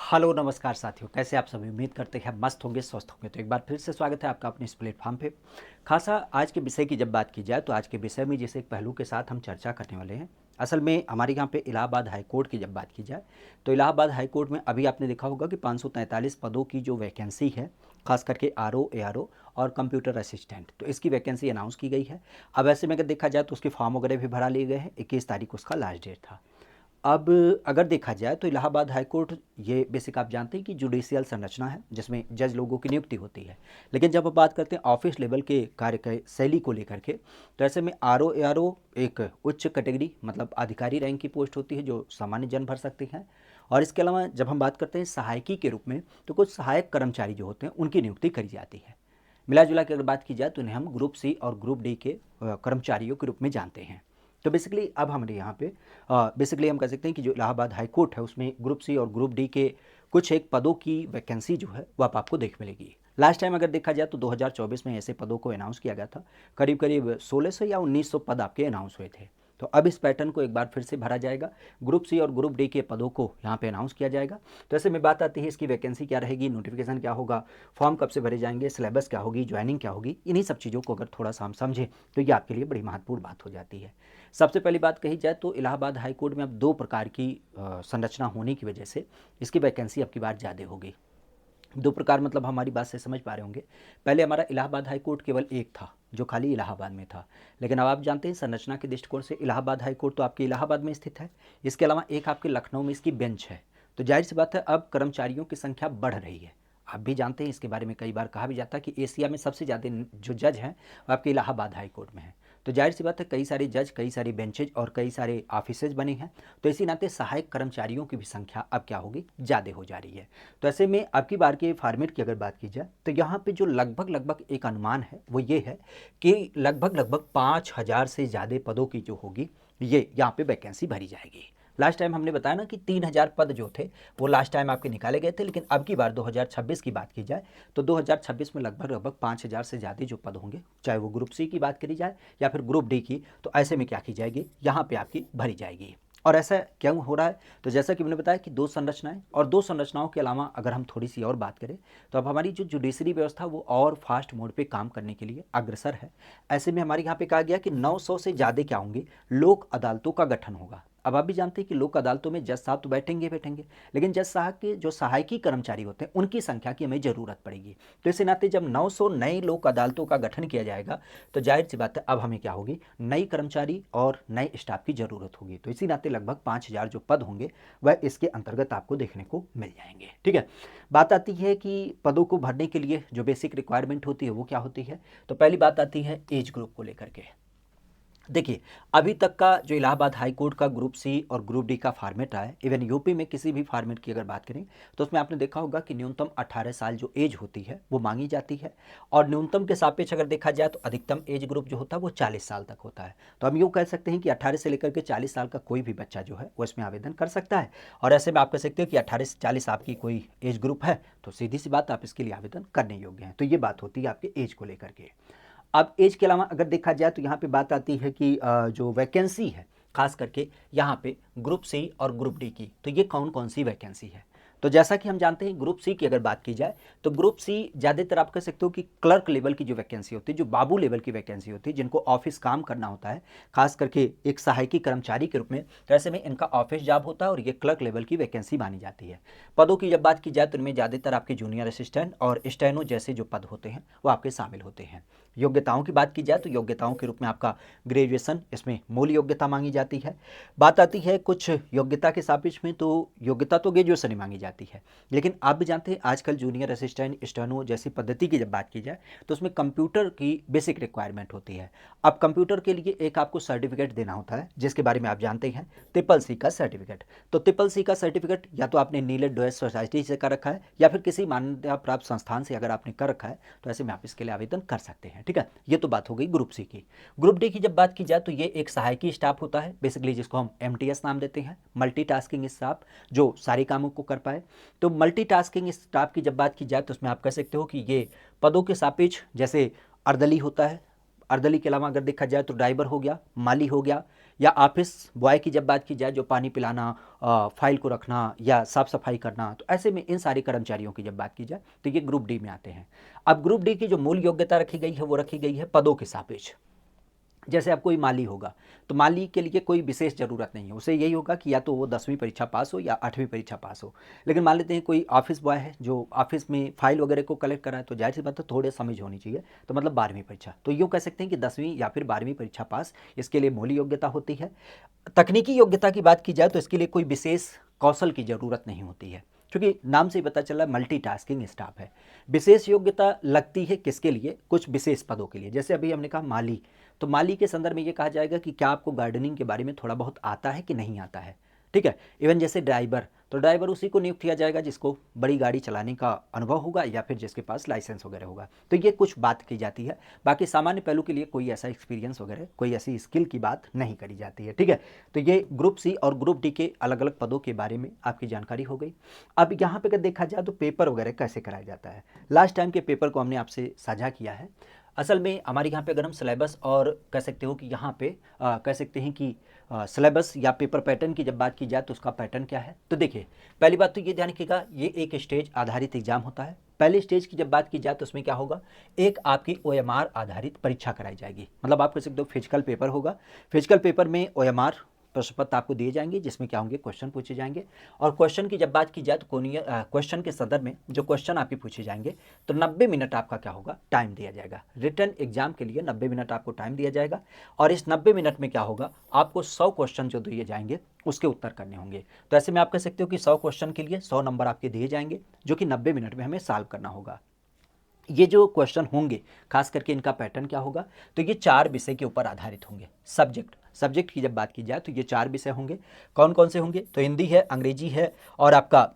Hello नमस्कार साथियों, कैसे आप सभी? उम्मीद करते हैं मस्त होंगे, स्वस्थ होंगे। तो एक बार फिर से स्वागत है आपका अपने इस प्लेटफॉर्म पे। खासा आज के विषय की जब बात की जाए तो आज के विषय में जिस एक पहलू के साथ हम चर्चा करने वाले हैं, असल में हमारे यहाँ पे इलाहाबाद हाई कोर्ट की जब बात की जाए तो इलाहाबाद हाई कोर्ट में अभी आपने देखा होगा कि 543 पदों की जो वैकेंसी है, खास करके आरओ, एआरओ और कंप्यूटर असिस्टेंट, तो इसकी वैकेंसी अनाउंस की गई है। अब ऐसे में अगर देखा जाए तो उसके फॉर्म वगैरह भी भरा लिए गए हैं। 21 तारीख उसका लास्ट डेट था। अब अगर देखा जाए तो इलाहाबाद हाई कोर्ट, ये बेसिक आप जानते हैं कि जुडिशियल संरचना है जिसमें जज लोगों की नियुक्ति होती है। लेकिन जब हम बात करते हैं ऑफिस लेवल के कार्य के शैली को लेकर के, तो ऐसे में आरओ एआरओ एक उच्च कैटेगरी मतलब अधिकारी रैंक की पोस्ट होती है जो सामान्य जन भर सकते हैं। और इसके अलावा जब हम बात करते हैं सहायकी के रूप में, तो कुछ सहायक कर्मचारी जो होते हैं उनकी नियुक्ति करी जाती है। मिला जुला के अगर बात की जाए तो इन्हें हम ग्रुप सी और ग्रुप डी के कर्मचारियों के रूप में जानते हैं। तो बेसिकली अब हमारे यहाँ पे बेसिकली हम कह सकते हैं कि जो इलाहाबाद हाई कोर्ट है उसमें ग्रुप सी और ग्रुप डी के कुछ एक पदों की वैकेंसी जो है वो अब आपको देख मिलेगी। लास्ट टाइम अगर देखा जाए तो 2024 में ऐसे पदों को अनाउंस किया गया था। करीब करीब 1600 या 1900 पद आपके अनाउंस हुए थे। तो अब इस पैटर्न को एक बार फिर से भरा जाएगा। ग्रुप सी और ग्रुप डी के पदों को यहाँ पे अनाउंस किया जाएगा। तो ऐसे में बात आती है इसकी वैकेंसी क्या रहेगी, नोटिफिकेशन क्या होगा, फॉर्म कब से भरे जाएंगे, सिलेबस क्या होगी, ज्वाइनिंग क्या होगी, इन्हीं सब चीज़ों को अगर थोड़ा सा हम समझें तो ये आपके लिए बड़ी महत्वपूर्ण बात हो जाती है। सबसे पहली बात कही जाए तो इलाहाबाद हाई कोर्ट में अब दो प्रकार की संरचना होने की वजह से इसकी वैकेंसी अब की बार ज़्यादा होगी। दो प्रकार मतलब हमारी बात से समझ पा रहे होंगे। पहले हमारा इलाहाबाद हाई कोर्ट केवल एक था जो खाली इलाहाबाद में था। लेकिन अब आप जानते हैं संरचना के दृष्टिकोण से इलाहाबाद हाई कोर्ट तो आपके इलाहाबाद में स्थित है। इसके अलावा एक आपके लखनऊ में इसकी बेंच है। तो जाहिर सी बात है अब कर्मचारियों की संख्या बढ़ रही है। आप भी जानते हैं, इसके बारे में कई बार कहा भी जाता है कि एशिया में सबसे ज़्यादा जो जज हैं वो आपके इलाहाबाद हाई कोर्ट में है। तो जाहिर सी बात है कई सारे जज, कई सारी बेंचेज और कई सारे ऑफिसेज बने हैं। तो इसी नाते सहायक कर्मचारियों की भी संख्या अब क्या होगी, ज़्यादा हो जा रही है। तो ऐसे में अब की बार के फॉर्मेट की अगर बात की जाए तो यहाँ पे जो लगभग लगभग एक अनुमान है वो ये है कि लगभग लगभग 5000 से ज़्यादा पदों की जो होगी ये यहाँ पे वैकेंसी भरी जाएगी। लास्ट टाइम हमने बताया ना कि 3000 पद जो थे वो लास्ट टाइम आपके निकाले गए थे। लेकिन अब की बार 2026 की बात की जाए तो 2026 में लगभग लगभग 5000 से ज़्यादा जो पद होंगे, चाहे वो ग्रुप सी की बात करी जाए या फिर ग्रुप डी की, तो ऐसे में क्या की जाएगी, यहाँ पे आपकी भरी जाएगी। और ऐसा क्यों हो रहा है? तो जैसा कि मैंने बताया कि दो संरचनाएं, और दो संरचनाओं के अलावा अगर हम थोड़ी सी और बात करें तो अब हमारी जो जुडिशरी व्यवस्था वो और फास्ट मोड पे काम करने के लिए अग्रसर है। ऐसे में हमारे यहाँ पे कहा गया कि 900 से ज़्यादा क्या होंगे, लोक अदालतों का गठन होगा। अब आप भी जानते हैं कि लोक अदालतों में जज साहब तो बैठेंगे बैठेंगे, लेकिन जज साहब के जो सहायकी कर्मचारी होते हैं उनकी संख्या की हमें ज़रूरत पड़ेगी। तो इस नाते जब 900 नए लोक अदालतों का गठन किया जाएगा तो जाहिर सी बात है अब हमें क्या होगी, नई कर्मचारी और नए स्टाफ की ज़रूरत होगी। तो इसी नाते लगभग 5000 जो पद होंगे वह इसके अंतर्गत आपको देखने को मिल जाएंगे। ठीक है, बात आती है कि पदों को भरने के लिए जो बेसिक रिक्वायरमेंट होती है वो क्या होती है। तो पहली बात आती है एज ग्रुप को लेकर के। देखिए, अभी तक का जो इलाहाबाद हाई कोर्ट का ग्रुप सी और ग्रुप डी का फॉर्मेट रहा है, इवन यूपी में किसी भी फॉर्मेट की अगर बात करें तो उसमें आपने देखा होगा कि न्यूनतम 18 साल जो एज होती है वो मांगी जाती है। और न्यूनतम के सापेक्ष अगर देखा जाए तो अधिकतम एज ग्रुप जो होता है वो 40 साल तक होता है। तो हम यूँ कह सकते हैं कि 18 से लेकर के 40 साल का कोई भी बच्चा जो है वो इसमें आवेदन कर सकता है। और ऐसे में आप कह सकते हो कि 18 से 40 आपकी कोई एज ग्रुप है तो सीधी सी बात आप इसके लिए आवेदन करने योग्य हैं। तो ये बात होती है आपके एज को लेकर के। अब एज के अलावा अगर देखा जाए तो यहाँ पे बात आती है कि जो वैकेंसी है खास करके यहाँ पे ग्रुप सी और ग्रुप डी की, तो ये कौन कौन सी वैकेंसी है। तो जैसा कि हम जानते हैं ग्रुप सी की अगर बात की जाए तो ग्रुप सी ज़्यादातर आप कह सकते हो कि क्लर्क लेवल की जो वैकेंसी होती है, जो बाबू लेवल की वैकेंसी होती है, जिनको ऑफिस काम करना होता है खास करके एक सहायकी कर्मचारी के रूप में, तो ऐसे में इनका ऑफिस जॉब होता है और ये क्लर्क लेवल की वैकेंसी मानी जाती है। पदों की जब बात की जाए तो इनमें ज़्यादातर आपके जूनियर असिस्टेंट और स्टेनो जैसे जो पद होते हैं वो आपके शामिल होते हैं। योग्यताओं की बात की जाए तो योग्यताओं के रूप में आपका ग्रेजुएशन इसमें मूल योग्यता मांगी जाती है। बात आती है कुछ योग्यता के सापेक्ष में, तो योग्यता तो ग्रेजुएशन ही मांगी जाती है। लेकिन आप भी जानते हैं आजकल जूनियर असिस्टेंट, स्टेनो जैसी पद्धति की जब बात की जाए तो उसमें कंप्यूटर की बेसिक रिक्वायरमेंट होती है। अब कंप्यूटर के लिए एक आपको सर्टिफिकेट देना होता है जिसके बारे में आप जानते हैं, ट्रिपल सी का सर्टिफिकेट। तो ट्रिपल सी का सर्टिफिकेट या तो आपने नीलेट डोएस सोसाइटी से कर रखा है या फिर किसी मान्यता प्राप्त संस्थान से अगर आपने कर रखा है तो ऐसे में आप इसके लिए आवेदन कर सकते हैं। ठीक है, ये तो बात हो गई ग्रुप सी की। ग्रुप डी की जब बात की जाए तो ये एक सहायकी स्टाफ होता है बेसिकली, जिसको हम एमटीएस नाम देते हैं, मल्टीटास्किंग स्टाफ, जो सारे कामों को कर पाए। तो मल्टीटास्किंग स्टाफ की जब बात की जाए तो उसमें आप कह सकते हो कि ये पदों के सापेक्ष जैसे अर्दली होता है, अर्दली के अलावा अगर देखा जाए तो ड्राइवर हो गया, माली हो गया, या ऑफिस बॉय की जब बात की जाए, जो पानी पिलाना, फाइल को रखना या साफ सफाई करना, तो ऐसे में इन सारे कर्मचारियों की जब बात की जाए तो ये ग्रुप डी में आते हैं। अब ग्रुप डी की जो मूल योग्यता रखी गई है वो रखी गई है पदों के सापेक्ष। जैसे अब कोई माली होगा तो माली के लिए कोई विशेष ज़रूरत नहीं है, उसे यही होगा कि या तो वो 10वीं परीक्षा पास हो या 8वीं परीक्षा पास हो। लेकिन मान लेते हैं कोई ऑफिस बॉय है जो ऑफिस में फाइल वगैरह को कलेक्ट करा है, तो जाहिर सी बात है थोड़े समझ होनी चाहिए, तो मतलब 12वीं परीक्षा, तो यूँ कह सकते हैं कि 10वीं या फिर 12वीं परीक्षा पास इसके लिए मूल योग्यता होती है। तकनीकी योग्यता की बात की जाए तो इसके लिए कोई विशेष कौशल की ज़रूरत नहीं होती है, क्योंकि नाम से ही पता चला मल्टीटास्किंग स्टाफ है। विशेष योग्यता लगती है किसके लिए, कुछ विशेष पदों के लिए। जैसे अभी हमने कहा माली, तो माली के संदर्भ में ये कहा जाएगा कि क्या आपको गार्डनिंग के बारे में थोड़ा बहुत आता है कि नहीं आता है, ठीक है। इवन जैसे ड्राइवर, तो ड्राइवर उसी को नियुक्त किया जाएगा जिसको बड़ी गाड़ी चलाने का अनुभव होगा या फिर जिसके पास लाइसेंस वगैरह होगा, तो ये कुछ बात की जाती है। बाकी सामान्य पहलू के लिए कोई ऐसा एक्सपीरियंस वगैरह, कोई ऐसी स्किल की बात नहीं करी जाती है, ठीक है। तो ये ग्रुप सी और ग्रुप डी के अलग अलग पदों के बारे में आपकी जानकारी हो गई। अब यहाँ पे अगर देखा जाए तो पेपर वगैरह कैसे कराया जाता है, लास्ट टाइम के पेपर को हमने आपसे साझा किया है। असल में हमारे यहाँ पे अगर हम सिलेबस और कह सकते हो कि यहाँ पे कह सकते हैं कि सिलेबस या पेपर पैटर्न की जब बात की जाए तो उसका पैटर्न क्या है, तो देखिए पहली बात तो ये ध्यान रखिएगा, ये एक स्टेज आधारित एग्जाम होता है। पहले स्टेज की जब बात की जाए तो उसमें क्या होगा, एक आपकी ओएमआर आधारित परीक्षा कराई जाएगी, मतलब आप कह सकते हो फिजिकल पेपर होगा। फिजिकल पेपर में ओएमआर प्रश्न पत्र आपको दिए जाएंगे जिसमें क्या होंगे, क्वेश्चन पूछे जाएंगे। और क्वेश्चन की जब बात की जाए तो क्वेश्चन के संदर्भ में जो क्वेश्चन आपके पूछे जाएंगे तो 90 मिनट आपका क्या होगा, टाइम दिया जाएगा। रिटर्न एग्जाम के लिए 90 मिनट आपको टाइम दिया जाएगा और इस 90 मिनट में क्या होगा, आपको 100 क्वेश्चन जो दिए जाएंगे उसके उत्तर करने होंगे। तो ऐसे में आप कह सकते हो कि 100 क्वेश्चन के लिए 100 नंबर आपके दिए जाएंगे जो कि 90 मिनट में हमें सॉल्व करना होगा। ये जो क्वेश्चन होंगे खास करके इनका पैटर्न क्या होगा, तो ये 4 विषय के ऊपर आधारित होंगे। सब्जेक्ट की जब बात की जाए तो ये 4 विषय होंगे। कौन कौन से होंगे, तो हिंदी है, अंग्रेजी है और आपका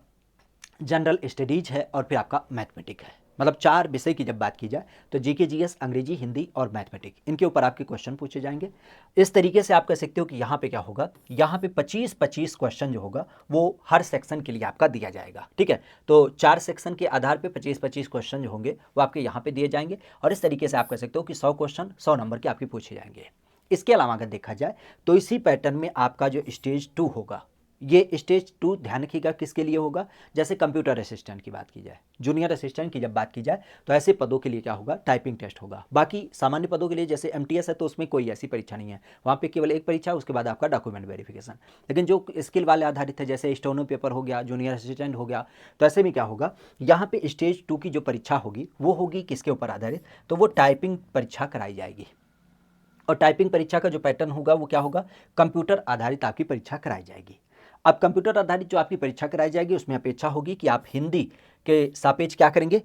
जनरल स्टडीज है और फिर आपका मैथमेटिक है। मतलब 4 विषय की जब बात की जाए तो जीके जीएस, अंग्रेजी, हिंदी और मैथमेटिक, इनके ऊपर आपके क्वेश्चन पूछे जाएंगे। इस तरीके से आप कह सकते हो कि यहाँ पे क्या होगा, यहाँ पे 25-25 क्वेश्चन जो होगा वो हर सेक्शन के लिए आपका दिया जाएगा, ठीक है। तो 4 सेक्शन के आधार पे 25-25 क्वेश्चन जो होंगे वो आपके यहाँ पे दिए जाएंगे और इस तरीके से आप कह सकते हो कि 100 क्वेश्चन 100 नंबर के आपके पूछे जाएंगे। इसके अलावा अगर देखा जाए तो इसी पैटर्न में आपका जो स्टेज 2 होगा, ये स्टेज 2 ध्यान रखिएगा किसके लिए होगा, जैसे कंप्यूटर असिस्टेंट की बात की जाए, जूनियर असिस्टेंट की जब बात की जाए तो ऐसे पदों के लिए क्या होगा, टाइपिंग टेस्ट होगा। बाकी सामान्य पदों के लिए जैसे एमटीएस है तो उसमें कोई ऐसी परीक्षा नहीं है, वहाँ पे केवल एक परीक्षा, उसके बाद आपका डॉक्यूमेंट वेरिफिकेशन। लेकिन जो स्किल वाले आधारित है जैसे स्टोनो पेपर हो गया, जूनियर असिस्टेंट हो गया, तो ऐसे में क्या होगा, यहाँ पे स्टेज 2 की जो परीक्षा होगी वो होगी किसके ऊपर आधारित, तो वो टाइपिंग परीक्षा कराई जाएगी। और टाइपिंग परीक्षा का जो पैटर्न होगा वो क्या होगा, कंप्यूटर आधारित आपकी परीक्षा कराई जाएगी। अब कंप्यूटर आधारित जो आपकी परीक्षा कराई जाएगी उसमें अपेक्षा होगी कि आप हिंदी के सापेक्ष क्या करेंगे,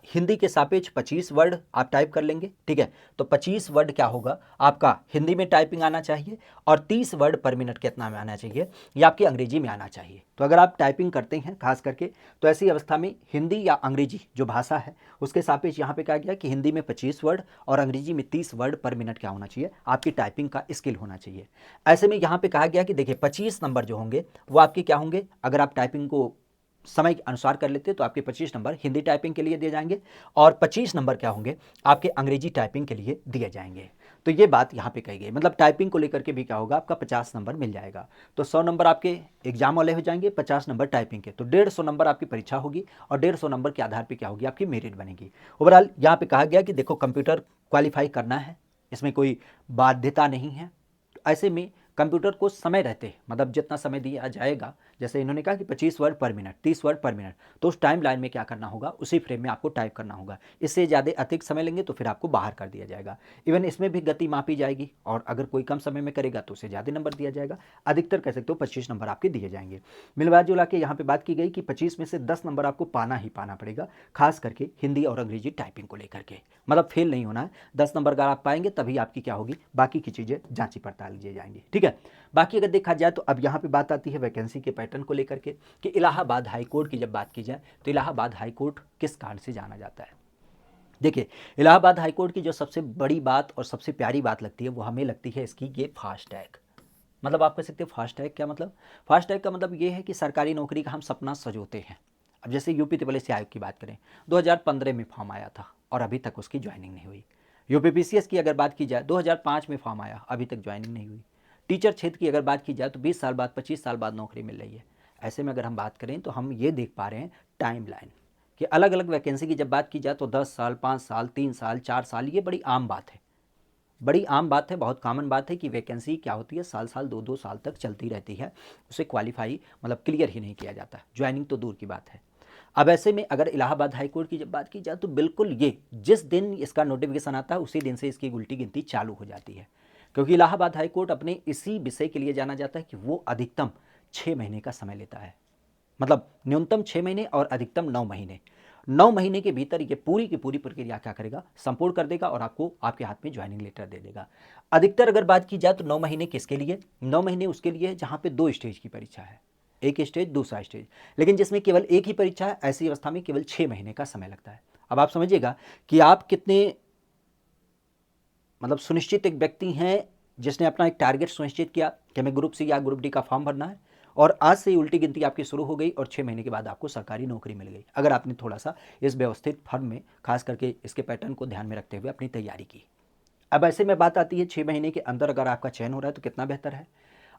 हिंदी के सापेक्ष 25 वर्ड आप टाइप कर लेंगे, ठीक है। तो 25 वर्ड क्या होगा आपका हिंदी में टाइपिंग आना चाहिए और 30 वर्ड पर मिनट कितना में आना चाहिए, ये आपकी अंग्रेजी में आना चाहिए। तो अगर आप टाइपिंग करते हैं खास करके तो ऐसी अवस्था में हिंदी या अंग्रेजी जो भाषा है उसके सापेक्ष यहाँ पे कहा गया कि हिंदी में 25 वर्ड और अंग्रेजी में 30 वर्ड पर मिनट क्या होना चाहिए, आपकी टाइपिंग का स्किल होना चाहिए। ऐसे में यहाँ पे कहा गया कि देखिए 25 नंबर जो होंगे वो आपके क्या होंगे, अगर आप टाइपिंग को समय के अनुसार कर लेते तो आपके 25 नंबर हिंदी टाइपिंग के लिए दिए जाएंगे और 25 नंबर क्या होंगे आपके अंग्रेजी टाइपिंग के लिए दिए जाएंगे। तो ये बात यहाँ पे कही गई, मतलब टाइपिंग को लेकर के भी क्या होगा, आपका 50 नंबर मिल जाएगा। तो 100 नंबर आपके एग्जाम वाले हो जाएंगे, 50 नंबर टाइपिंग के, तो 150 नंबर आपकी परीक्षा होगी और 150 नंबर के आधार पर क्या होगी, आपकी मेरिट बनेगी। ओवरऑल यहाँ पे कहा गया कि देखो कंप्यूटर क्वालिफाई करना है, इसमें कोई बाध्यता नहीं है। ऐसे में कंप्यूटर को समय रहते मतलब जितना समय दिया जाएगा, जैसे इन्होंने कहा कि 25 वर्ड पर मिनट, 30 वर्ड पर मिनट, तो उस टाइम लाइन में क्या करना होगा, उसी फ्रेम में आपको टाइप करना होगा। इससे ज़्यादा अधिक समय लेंगे तो फिर आपको बाहर कर दिया जाएगा। इवन इसमें भी गति मापी जाएगी और अगर कोई कम समय में करेगा तो उसे ज़्यादा नंबर दिया जाएगा। अधिकतर कह सकते हो 25 नंबर आपके दिए जाएंगे। मिलवा जुला के यहाँ पे बात की गई कि 25 में से 10 नंबर आपको पाना ही पाना पड़ेगा, खास करके हिंदी और अंग्रेजी टाइपिंग को लेकर के, मतलब फेल नहीं होना है। 10 नंबर अगर आप पाएंगे तभी आपकी क्या होगी, बाकी की चीज़ें जांची पड़ताल की जाएंगी, ठीक है। बाकी अगर देखा जाए तो अब यहाँ पे बात आती है वैकेंसी के पैटर्न को लेकर के कि इलाहाबाद हाई कोर्ट की जब बात की जाए तो इलाहाबाद हाई कोर्ट किस कारण से जाना जाता है। देखिए इलाहाबाद हाई कोर्ट की जो सबसे बड़ी बात और सबसे प्यारी बात लगती है वो हमें लगती है इसकी ये फास्ट टैग। मतलब आप कह सकते हो फास्ट टैग क्या मतलब, फास्ट टैग का मतलब ये है कि सरकारी नौकरी का हम सपना सजोते हैं। अब जैसे यूपी ट्रिपल एस आयोग की बात करें, 2015 में फॉर्म आया था और अभी तक उसकी ज्वाइनिंग नहीं हुई। यूपी पीसीएस की अगर बात की जाए 2005 में फॉर्म आया, अभी तक ज्वाइनिंग नहीं हुई। टीचर क्षेत्र की अगर बात की जाए तो 20 साल बाद, 25 साल बाद नौकरी मिल रही है। ऐसे में अगर हम बात करें तो हम ये देख पा रहे हैं टाइम लाइन कि अलग अलग वैकेंसी की जब बात की जाए तो 10 साल, 5 साल, 3 साल, 4 साल, ये बड़ी आम बात है। बड़ी आम बात है, बहुत कॉमन बात है कि वैकेंसी क्या होती है, साल साल 2-2 साल तक चलती रहती है। उसे क्वालिफाई मतलब क्लियर ही नहीं किया जाता, ज्वाइनिंग तो दूर की बात है। अब ऐसे में अगर इलाहाबाद हाई कोर्ट की जब बात की जाए तो बिल्कुल ये जिस दिन इसका नोटिफिकेशन आता है उसी दिन से इसकी उल्टी गिनती चालू हो जाती है, क्योंकि इलाहाबाद हाई कोर्ट अपने इसी विषय के लिए जाना जाता है कि वो अधिकतम 6 महीने का समय लेता है। मतलब न्यूनतम 6 महीने और अधिकतम 9 महीने। 9 महीने के भीतर ये पूरी की पूरी प्रक्रिया क्या करेगा, संपूर्ण कर देगा और आपको आपके हाथ में ज्वाइनिंग लेटर दे देगा। अधिकतर अगर बात की जाए तो 9 महीने किसके लिए, 9 महीने उसके लिए जहां पे 2 स्टेज की परीक्षा है, एक स्टेज दूसरा स्टेज, लेकिन जिसमें केवल एक ही परीक्षा है, ऐसी अवस्था में केवल 6 महीने का समय लगता है। अब आप समझिएगा कि आप कितने मतलब सुनिश्चित एक व्यक्ति हैं जिसने अपना एक टारगेट सुनिश्चित किया कि हमें ग्रुप सी या ग्रुप डी का फॉर्म भरना है, और आज से ही उल्टी गिनती आपकी शुरू हो गई और 6 महीने के बाद आपको सरकारी नौकरी मिल गई, अगर आपने थोड़ा सा इस व्यवस्थित फर्म में खास करके इसके पैटर्न को ध्यान में रखते हुए अपनी तैयारी की। अब ऐसे में बात आती है 6 महीने के अंदर अगर आपका चयन हो रहा है तो कितना बेहतर है।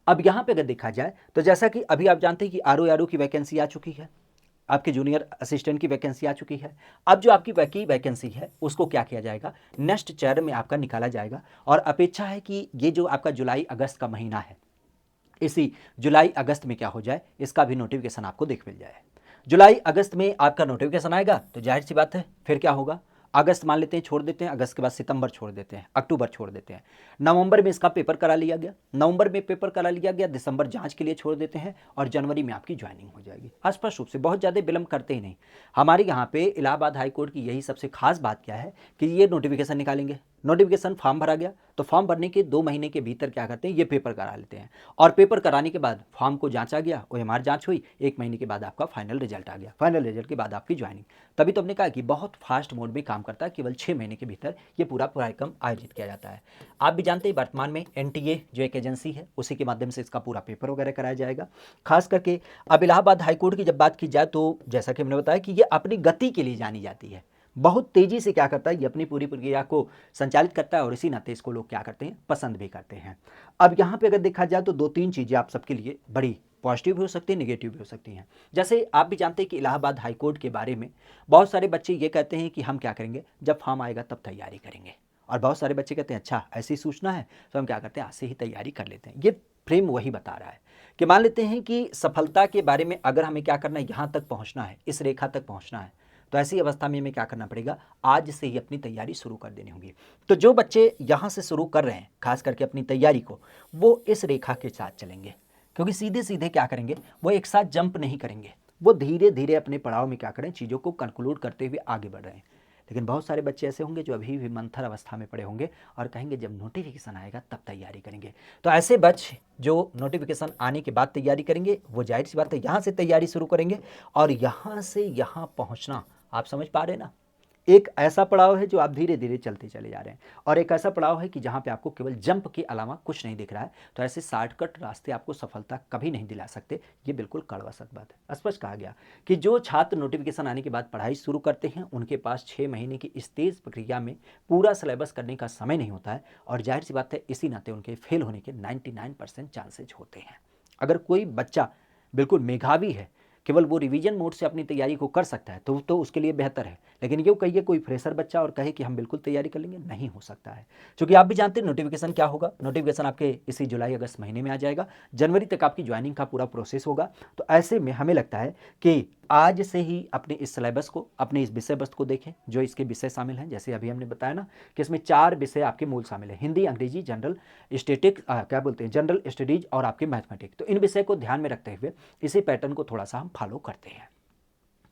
अब यहाँ पे अगर देखा जाए तो जैसा कि अभी आप जानते हैं कि आर की वैकेंसी आ चुकी है, आपके जूनियर असिस्टेंट की वैकेंसी आ चुकी है। अब जो आपकी वैकेंसी है उसको क्या किया जाएगा, नेक्स्ट चरण में आपका निकाला जाएगा, और अपेक्षा है कि ये जो आपका जुलाई अगस्त का महीना है, इसी जुलाई अगस्त में क्या हो जाए, इसका भी नोटिफिकेशन आपको देख मिल जाए। जुलाई अगस्त में आपका नोटिफिकेशन आएगा तो जाहिर सी बात है फिर क्या होगा, अगस्त मान लेते हैं छोड़ देते हैं, अगस्त के बाद सितंबर छोड़ देते हैं, अक्टूबर छोड़ देते हैं, नवंबर में इसका पेपर करा लिया गया, नवंबर में पेपर करा लिया गया, दिसंबर जांच के लिए छोड़ देते हैं और जनवरी में आपकी ज्वाइनिंग हो जाएगी। स्पष्ट रूप से बहुत ज़्यादा विलंब करते ही नहीं। हमारे यहाँ पे इलाहाबाद हाई कोर्ट की यही सबसे खास बात क्या है कि ये नोटिफिकेशन निकालेंगे, नोटिफिकेशन फॉर्म भरा गया तो फॉर्म भरने के 2 महीने के भीतर क्या करते हैं, ये पेपर करा लेते हैं, और पेपर कराने के बाद फॉर्म को जांचा गया, ओएमआर जांच हुई, 1 महीने के बाद आपका फाइनल रिजल्ट आ गया, फाइनल रिजल्ट के बाद आपकी ज्वाइनिंग। तभी तो हमने कहा कि बहुत फास्ट मोड में काम करता है, केवल 6 महीने के भीतर ये पूरा कार्यक्रम आयोजित किया जाता है। आप भी जानते हैं वर्तमान में एनटीए जो एक एजेंसी है उसी के माध्यम से इसका पूरा पेपर वगैरह कराया जाएगा। खास करके अब इलाहाबाद हाईकोर्ट की जब बात की जाए तो जैसा कि हमने बताया कि ये अपनी गति के लिए जानी जाती है, बहुत तेजी से क्या करता है, ये अपनी पूरी प्रक्रिया को संचालित करता है और इसी नाते इसको लोग क्या करते हैं, पसंद भी करते हैं। अब यहाँ पे अगर देखा जाए तो 2-3 चीज़ें आप सबके लिए बड़ी पॉजिटिव भी हो सकती है, नेगेटिव भी हो सकती हैं। जैसे आप भी जानते हैं कि इलाहाबाद हाईकोर्ट के बारे में बहुत सारे बच्चे ये कहते हैं कि हम क्या करेंगे, जब फॉर्म आएगा तब तैयारी करेंगे, और बहुत सारे बच्चे कहते हैं अच्छा ऐसी सूचना है तो हम क्या करते हैं, आज से ही तैयारी कर लेते हैं। ये फ्रेम वही बता रहा है कि मान लेते हैं कि सफलता के बारे में अगर हमें क्या करना है, यहाँ तक पहुँचना है, इस रेखा तक पहुँचना है, तो ऐसी अवस्था में हमें क्या करना पड़ेगा, आज से ही अपनी तैयारी शुरू कर देनी होगी। तो जो बच्चे यहाँ से शुरू कर रहे हैं खास करके अपनी तैयारी को, वो इस रेखा के साथ चलेंगे, क्योंकि सीधे सीधे क्या करेंगे, वो एक साथ जंप नहीं करेंगे, वो धीरे धीरे अपने पड़ाव में क्या करें, चीज़ों को कंक्लूड करते हुए आगे बढ़ रहे हैं। लेकिन बहुत सारे बच्चे ऐसे होंगे जो अभी भी मंथर अवस्था में पड़े होंगे और कहेंगे जब नोटिफिकेशन आएगा तब तैयारी करेंगे। तो ऐसे बच्चे जो नोटिफिकेशन आने के बाद तैयारी करेंगे, वो जाहिर सी बात है यहाँ से तैयारी शुरू करेंगे, और यहाँ से यहाँ पहुँचना, आप समझ पा रहे हैं ना, एक ऐसा पड़ाव है जो आप धीरे धीरे चलते चले जा रहे हैं, और एक ऐसा पड़ाव है कि जहाँ पे आपको केवल जंप के अलावा कुछ नहीं दिख रहा है। तो ऐसे शॉर्टकट रास्ते आपको सफलता कभी नहीं दिला सकते, ये बिल्कुल कड़वा सच बात है। स्पष्ट कहा गया कि जो छात्र नोटिफिकेशन आने के बाद पढ़ाई शुरू करते हैं उनके पास 6 महीने की इस तेज प्रक्रिया में पूरा सिलेबस करने का समय नहीं होता है, और जाहिर सी बात है इसी नाते उनके फेल होने के 99% चांसेज होते हैं। अगर कोई बच्चा बिल्कुल मेधावी है, केवल वो रिवीजन मोड से अपनी तैयारी को कर सकता है तो उसके लिए बेहतर है, लेकिन ये कहिए कोई फ्रेशर बच्चा और कहे कि हम बिल्कुल तैयारी कर लेंगे, नहीं हो सकता है। क्योंकि आप भी जानते हैं नोटिफिकेशन क्या होगा, नोटिफिकेशन आपके इसी जुलाई अगस्त महीने में आ जाएगा, जनवरी तक आपकी ज्वाइनिंग का पूरा प्रोसेस होगा। तो ऐसे में हमें लगता है कि आज से ही अपने इस सिलेबस को, अपने इस विषय वस्तु को देखें जो इसके विषय शामिल हैं। जैसे अभी हमने बताया ना कि इसमें 4 विषय आपके मूल शामिल हैं, हिंदी, अंग्रेजी, जनरल स्टेटिक क्या बोलते हैं, जनरल स्टडीज और आपके मैथमेटिक्स। तो इन विषय को ध्यान में रखते हुए इसी पैटर्न को थोड़ा सा हम फॉलो करते हैं।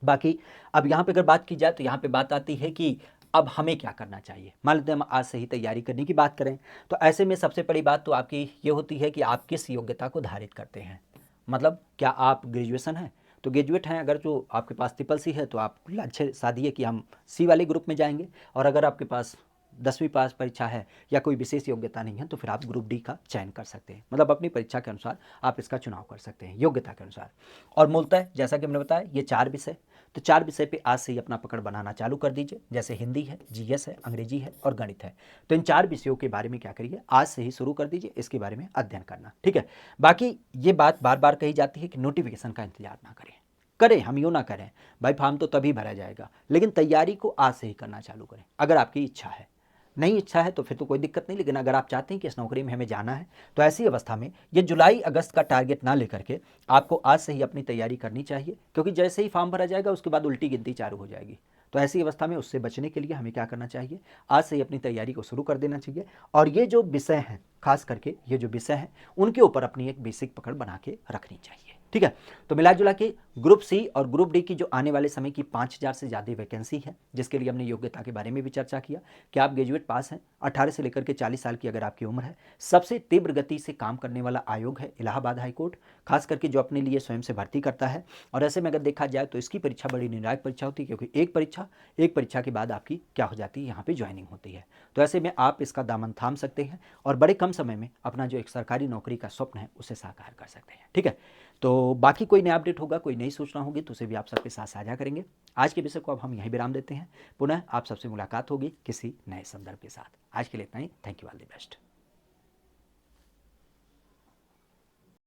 बाकी अब यहाँ पे अगर बात की जाए तो यहाँ पे बात आती है कि अब हमें क्या करना चाहिए। मान लेते हैं हम आज से ही तैयारी करने की बात करें, तो ऐसे में सबसे बड़ी बात तो आपकी ये होती है कि आप किस योग्यता को धारित करते हैं। मतलब क्या आप ग्रेजुएशन हैं, तो ग्रेजुएट हैं अगर जो आपके पास ट्रिपल सी है तो आप लक्ष्य साधिए कि हम सी वाले ग्रुप में जाएंगे, और अगर आपके पास 10वीं पास परीक्षा है या कोई विशेष योग्यता नहीं है तो फिर आप ग्रुप डी का चयन कर सकते हैं। मतलब अपनी परीक्षा के अनुसार आप इसका चुनाव कर सकते हैं योग्यता के अनुसार। और मूलतः जैसा कि हमने बताया ये 4 विषय, तो 4 विषय पे आज से ही अपना पकड़ बनाना चालू कर दीजिए, जैसे हिंदी है, जीएस है, अंग्रेजी है और गणित है। तो इन 4 विषयों के बारे में क्या करिए, आज से ही शुरू कर दीजिए इसके बारे में अध्ययन करना, ठीक है। बाकी ये बात बार बार कही जाती है कि नोटिफिकेशन का इंतजार ना करें, करें हम यूँ ना करें भाई, फॉर्म तो तभी भरा जाएगा, लेकिन तैयारी को आज से ही करना चालू करें अगर आपकी इच्छा है। नहीं इच्छा है तो फिर तो कोई दिक्कत नहीं, लेकिन अगर आप चाहते हैं कि इस नौकरी में हमें जाना है, तो ऐसी अवस्था में ये जुलाई अगस्त का टारगेट ना लेकर के आपको आज से ही अपनी तैयारी करनी चाहिए, क्योंकि जैसे ही फॉर्म भरा जाएगा उसके बाद उल्टी गिनती चालू हो जाएगी। तो ऐसी अवस्था में उससे बचने के लिए हमें क्या करना चाहिए, आज से ही अपनी तैयारी को शुरू कर देना चाहिए। और ये जो विषय हैं, खास करके ये जो विषय हैं, उनके ऊपर अपनी एक बेसिक पकड़ बना के रखनी चाहिए, ठीक है। तो मिला जुला के ग्रुप सी और ग्रुप डी की जो आने वाले समय की 5000 से ज़्यादा वैकेंसी है, जिसके लिए हमने योग्यता के बारे में भी चर्चा किया कि आप ग्रेजुएट पास हैं, 18 से लेकर के 40 साल की अगर आपकी उम्र है, सबसे तीव्र गति से काम करने वाला आयोग है इलाहाबाद हाईकोर्ट, खास करके जो अपने लिए स्वयं से भर्ती करता है। और ऐसे में अगर देखा जाए तो इसकी परीक्षा बड़ी निर्णायक परीक्षा होती है, क्योंकि एक परीक्षा के बाद आपकी क्या हो जाती है, यहाँ पे ज्वाइनिंग होती है। तो ऐसे में आप इसका दामन थाम सकते हैं और बड़े कम समय में अपना जो एक सरकारी नौकरी का स्वप्न है उसे साकार कर सकते हैं, ठीक है। तो बाकी कोई नया अपडेट होगा, कोई नई सूचना होगी तो उसे भी आप सबके साथ साझा करेंगे। आज के विषय को अब हम यहीं विराम देते हैं, पुनः आप सबसे मुलाकात होगी किसी नए संदर्भ के साथ। आज के लिए इतना ही, thank you, all the best.